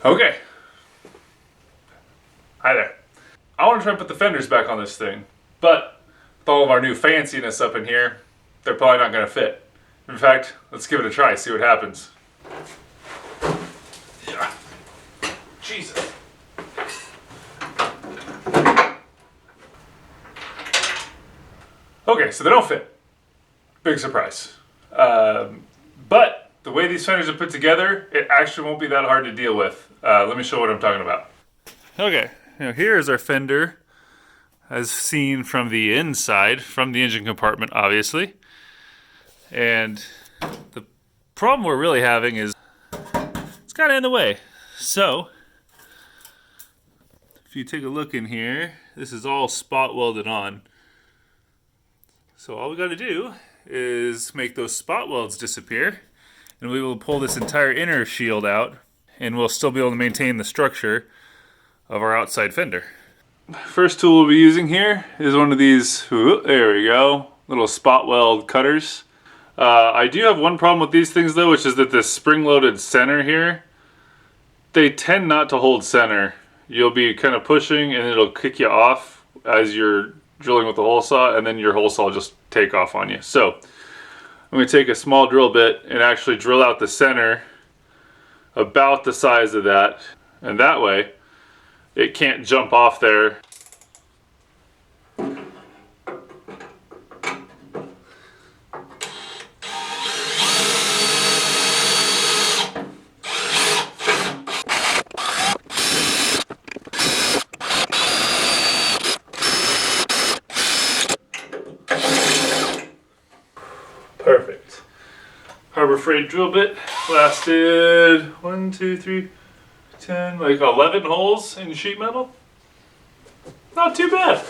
Okay. Hi there. I want to try and put the fenders back on this thing, but with all of our new fanciness up in here, they're probably not going to fit. In fact, let's give it a try, see what happens. Yeah. Jesus. Okay, so they don't fit. Big surprise. But the way these fenders are put together, it actually won't be that hard to deal with. Let me show what I'm talking about. Okay, now here is our fender, as seen from the inside, from the engine compartment, obviously. And the problem we're really having is it's kind of in the way. So, if you take a look in here, this is all spot welded on. So all we got to do is make those spot welds disappear, and we will pull this entire inner shield out, and we'll still be able to maintain the structure of our outside fender. First tool we'll be using here is one of these, there we go, little spot weld cutters. I do have one problem with these things though, which is that this spring-loaded center here, they tend not to hold center. You'll be kind of pushing and it'll kick you off as you're drilling with the hole saw, and then your hole saw will just take off on you. So I'm going to take a small drill bit and actually drill out the center about the size of that, and that way it can't jump off there. Perfect. Harbor Freight drill bit lasted 1, 2, 3, 10, like 11 holes in sheet metal. Not too bad.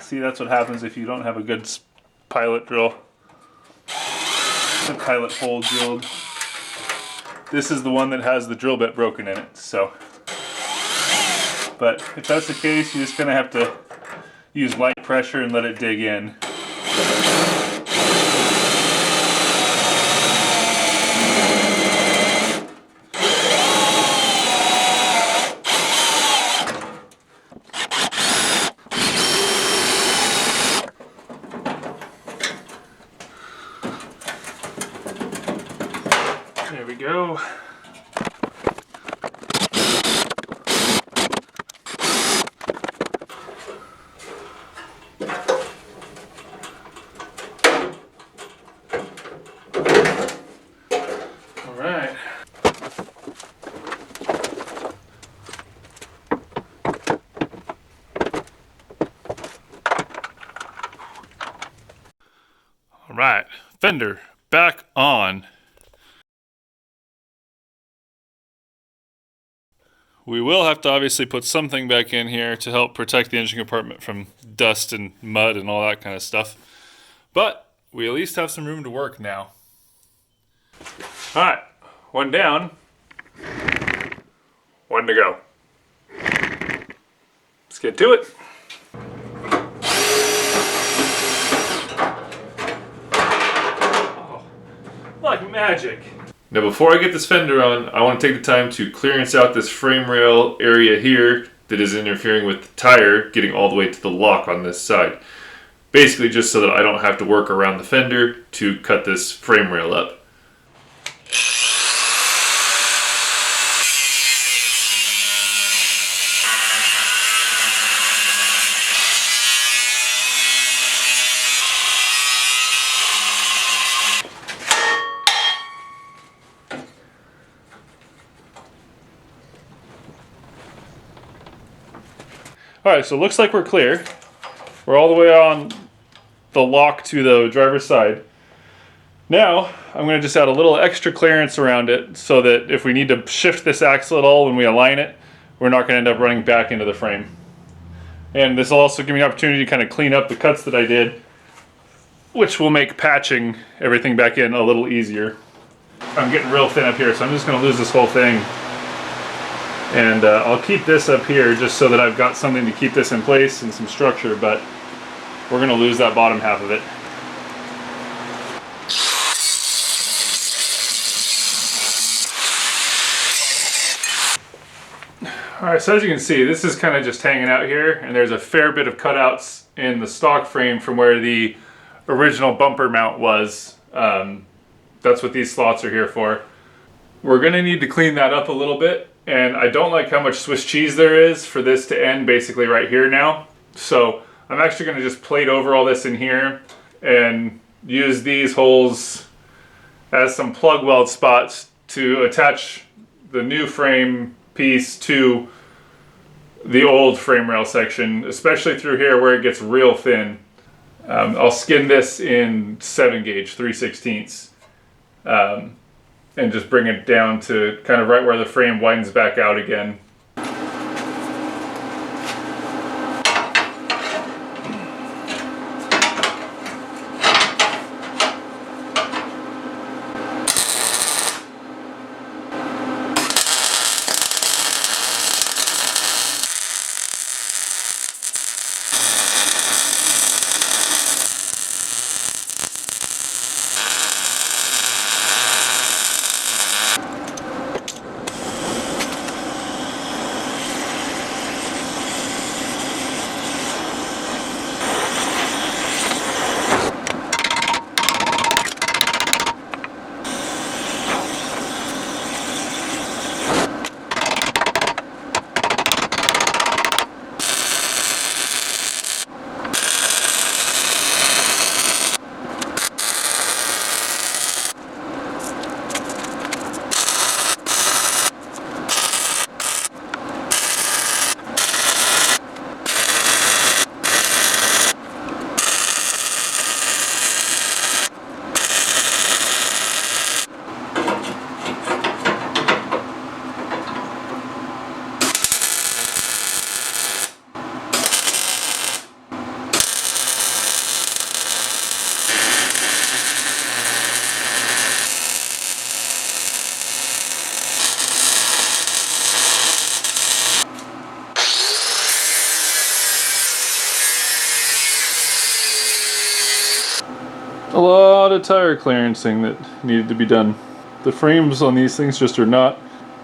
See, that's what happens if you don't have a good pilot drill. The pilot hole drilled. This is the one that has the drill bit broken in it, so. But if that's the case, you're just gonna have to use light pressure and let it dig in. There we go. All right. All right, fender back on. We will have to obviously put something back in here to help protect the engine compartment from dust and mud and all that kind of stuff. But we at least have some room to work now. All right, one down, one to go. Let's get to it. Oh, like magic. Now before I get this fender on, I want to take the time to clearance out this frame rail area here that is interfering with the tire getting all the way to the lock on this side. Basically just so that I don't have to work around the fender to cut this frame rail up. Alright, so it looks like we're clear. We're all the way on the lock to the driver's side. Now, I'm going to just add a little extra clearance around it so that if we need to shift this axle at all when we align it, we're not going to end up running back into the frame. And this will also give me an opportunity to kind of clean up the cuts that I did which will make patching everything back in a little easier. I'm getting real thin up here, so I'm just going to lose this whole thing. And I'll keep this up here just so that I've got something to keep this in place and some structure, but we're going to lose that bottom half of it. Alright, so as you can see, this is kind of just hanging out here, and there's a fair bit of cutouts in the stock frame from where the original bumper mount was. That's what these slots are here for. We're going to need to clean that up a little bit, and I don't like how much Swiss cheese there is for this to end basically right here now. So I'm actually going to just plate over all this in here and use these holes as some plug weld spots to attach the new frame piece to the old frame rail section, especially through here where it gets real thin. I'll skin this in 7 gauge 3/16 and just bring it down to kind of right where the frame widens back out again. A lot of tire clearancing that needed to be done. The frames on these things just are not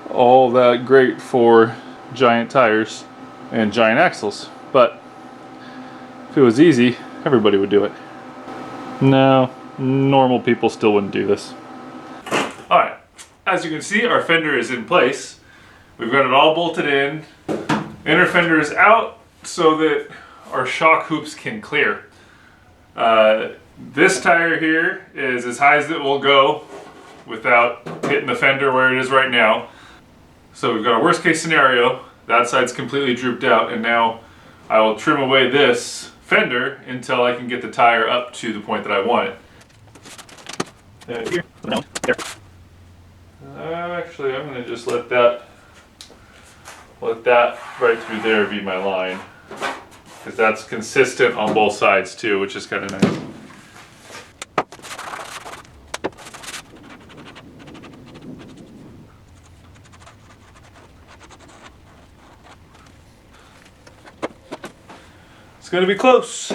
all that great for giant tires and giant axles, but if it was easy, everybody would do it. No, normal people still wouldn't do this. Alright, as you can see, our fender is in place. We've got it all bolted in. Inner fender is out so that our shock hoops can clear. This tire here is as high as it will go without hitting the fender where it is right now. So we've got a worst case scenario. That side's completely drooped out, and now I will trim away this fender until I can get the tire up to the point that I want it. Here. No, there. Actually, I'm going to just let that right through there be my line, because that's consistent on both sides too, which is kind of nice. It's going to be close.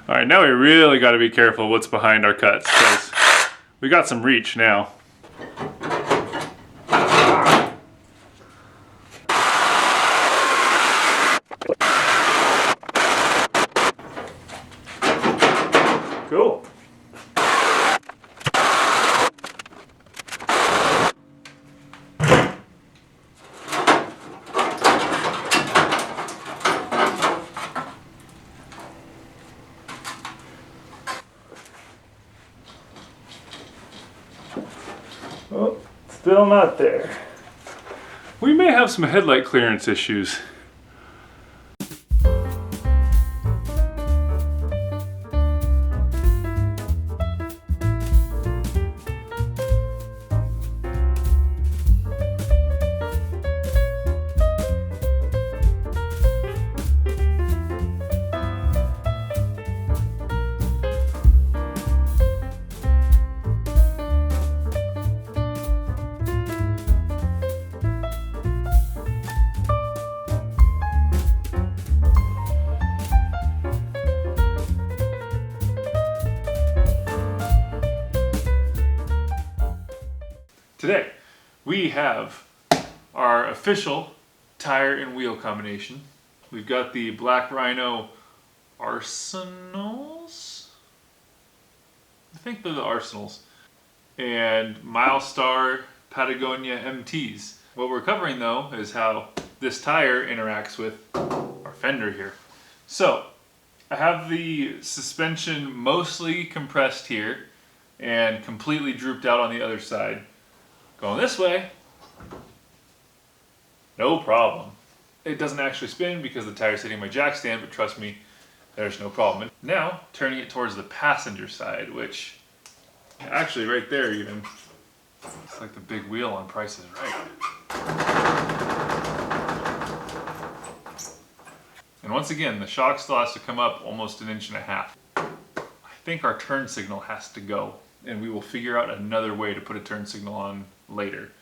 Alright, now we really got to be careful what's behind our cuts, because we got some reach now. Cool. Oh, still not there. We may have some headlight clearance issues. today we have our official tire and wheel combination. We've got the Black Rhino Arsenals. I think they're the Arsenals. And Milestar Patagonia MTs. What we're covering though is how this tire interacts with our fender here. So I have the suspension mostly compressed here and completely drooped out on the other side. Going this way, no problem. It doesn't actually spin because the tire's hitting my jack stand, but trust me, there's no problem. And now, turning it towards the passenger side, which actually right there even, it's like the big wheel on Price is Right. And once again, the shock still has to come up almost 1.5 inches. I think our turn signal has to go, and we will figure out another way to put a turn signal on later.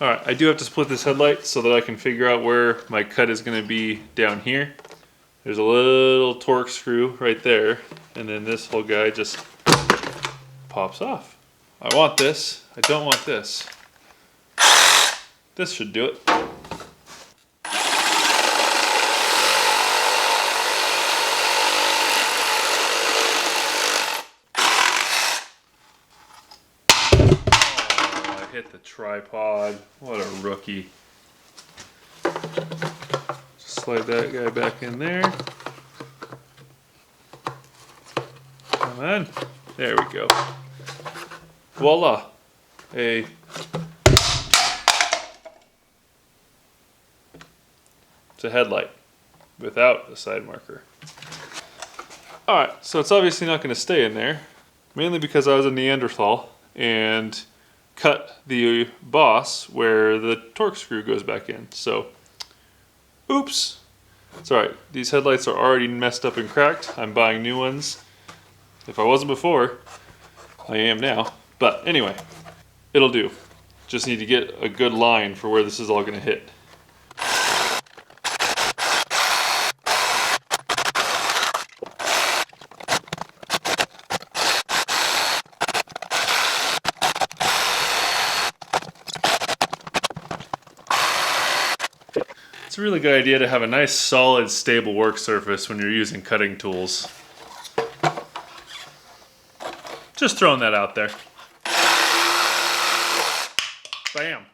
Alright, I do have to split this headlight so that I can figure out where my cut is going to be down here. There's a little torque screw right there, and then this whole guy just pops off. I want this, I don't want this. This should do it. Hit the tripod. What a rookie. Just slide that guy back in there. Come on. There we go. Voila. It's a headlight without a side marker. Alright, so it's obviously not going to stay in there. Mainly because I was a Neanderthal and cut the boss where the torque screw goes back in. So, oops. It's alright. These headlights are already messed up and cracked. I'm buying new ones. If I wasn't before, I am now. But anyway, it'll do. Just need to get a good line for where this is all going to hit. It's a really good idea to have a nice, solid, stable work surface when you're using cutting tools. Just throwing that out there. Bam.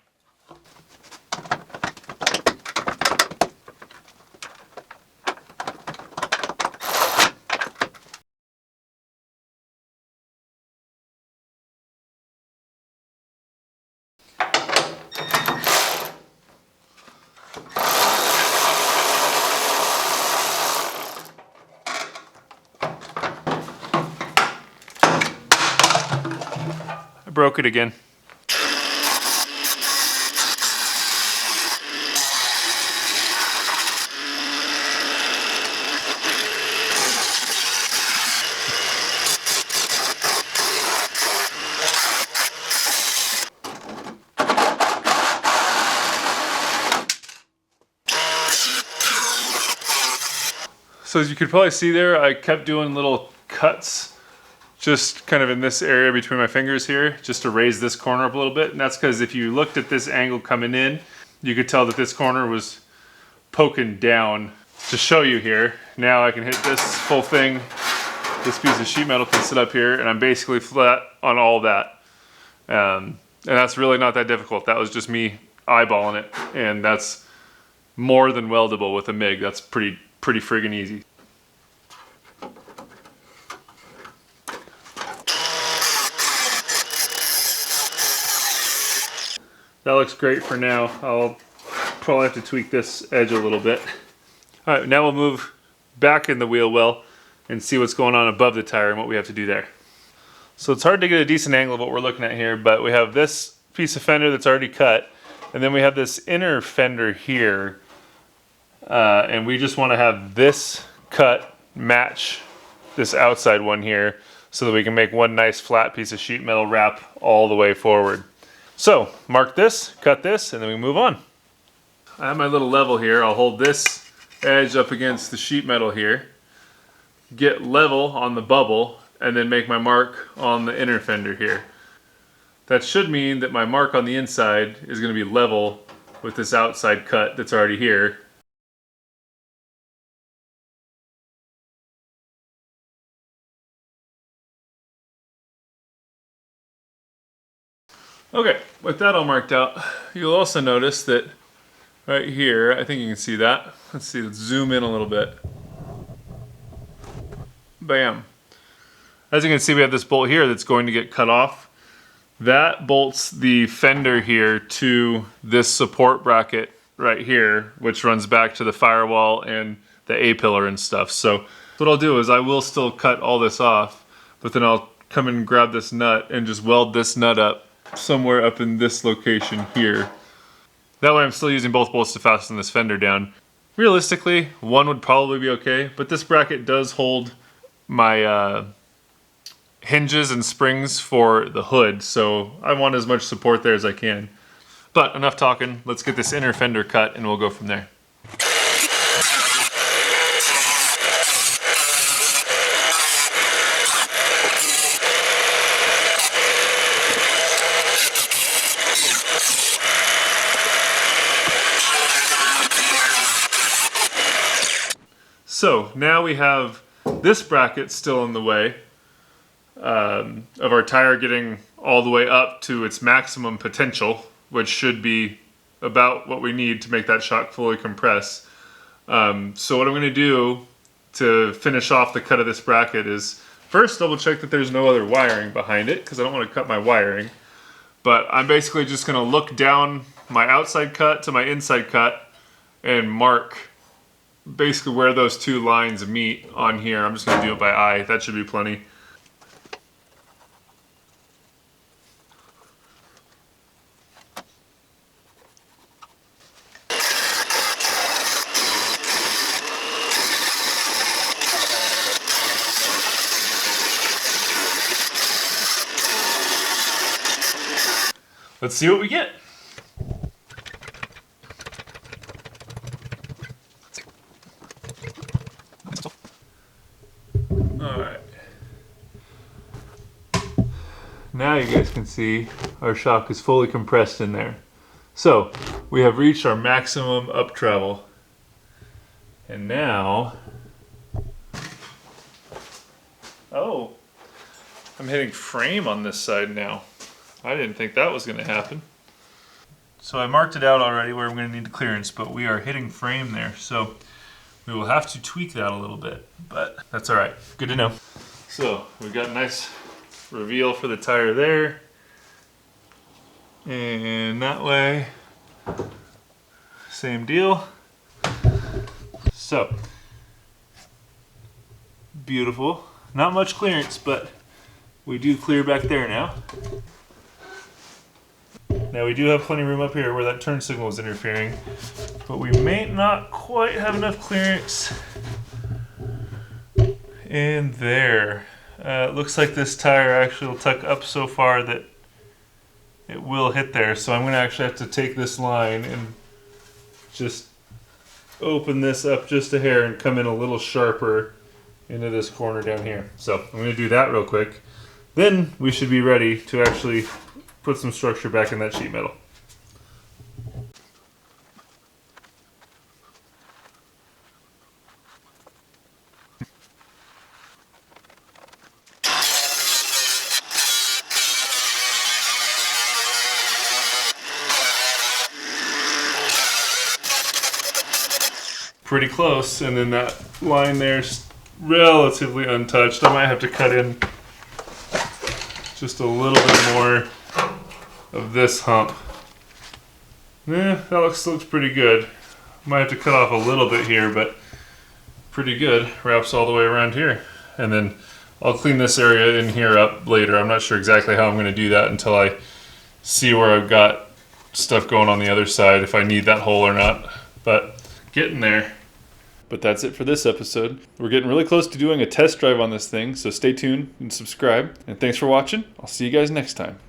I broke it again. So as you could probably see there, I kept doing little cuts just kind of in this area between my fingers here, just to raise this corner up a little bit. And that's because if you looked at this angle coming in, you could tell that this corner was poking down. To show you here, now I can hit this whole thing, this piece of sheet metal can sit up here, and I'm basically flat on all that. And that's really not that difficult. That was just me eyeballing it, and that's more than weldable with a MIG. That's pretty friggin' easy. That looks great for now. I'll probably have to tweak this edge a little bit. All right, now we'll move back in the wheel well and see what's going on above the tire and what we have to do there. So it's hard to get a decent angle of what we're looking at here, but we have this piece of fender that's already cut, and then we have this inner fender here and we just want to have this cut match this outside one here so that we can make one nice flat piece of sheet metal wrap all the way forward. So mark this, cut this, and then we move on. I have my little level here. I'll hold this edge up against the sheet metal here, get level on the bubble, and then make my mark on the inner fender here. That should mean that my mark on the inside is going to be level with this outside cut that's already here. Okay, with that all marked out, you'll also notice that right here, I think you can see that. Let's see, let's zoom in a little bit. Bam. As you can see, we have this bolt here that's going to get cut off. That bolts the fender here to this support bracket right here, which runs back to the firewall and the A-pillar and stuff. So what I'll do is I will still cut all this off, but then I'll come and grab this nut and just weld this nut up somewhere up in this location here. That way I'm still using both bolts to fasten this fender down. Realistically, one would probably be okay, but this bracket does hold my hinges and springs for the hood, so I want as much support there as I can. But enough talking, let's get this inner fender cut and we'll go from there. So now we have this bracket still in the way of our tire getting all the way up to its maximum potential, which should be about what we need to make that shock fully compress. So what I'm going to do to finish off the cut of this bracket is first double check that there's no other wiring behind it, because I don't want to cut my wiring. But I'm basically just going to look down my outside cut to my inside cut and mark basically where those two lines meet on here. I'm just going to do it by eye. That should be plenty. Let's see what we get. Alright. Now you guys can see our shock is fully compressed in there. So we have reached our maximum up travel. And now, oh, I'm hitting frame on this side now. I didn't think that was going to happen. So I marked it out already where I'm going to need the clearance, but we are hitting frame there. So we will have to tweak that a little bit, but that's all right. Good to know. So we've got a nice reveal for the tire there. And that way, same deal. So, beautiful. Not much clearance, but we do clear back there now. Now we do have plenty of room up here where that turn signal is interfering, but we may not quite have enough clearance in there. It looks like this tire actually will tuck up so far that it will hit there. So I'm going to actually have to take this line and just open this up just a hair and come in a little sharper into this corner down here. So I'm going to do that real quick. Then we should be ready to actually put some structure back in that sheet metal. Pretty close, and then that line there's relatively untouched. I might have to cut in just a little bit more of this hump. That looks pretty good. Might have to cut off a little bit here, but pretty good. Wraps all the way around here. And then I'll clean this area in here up later. I'm not sure exactly how I'm going to do that until I see where I've got stuff going on the other side, if I need that hole or not. But Getting there. But that's it for this episode. We're getting really close to doing a test drive on this thing, so stay tuned and subscribe. And thanks for watching. I'll see you guys next time.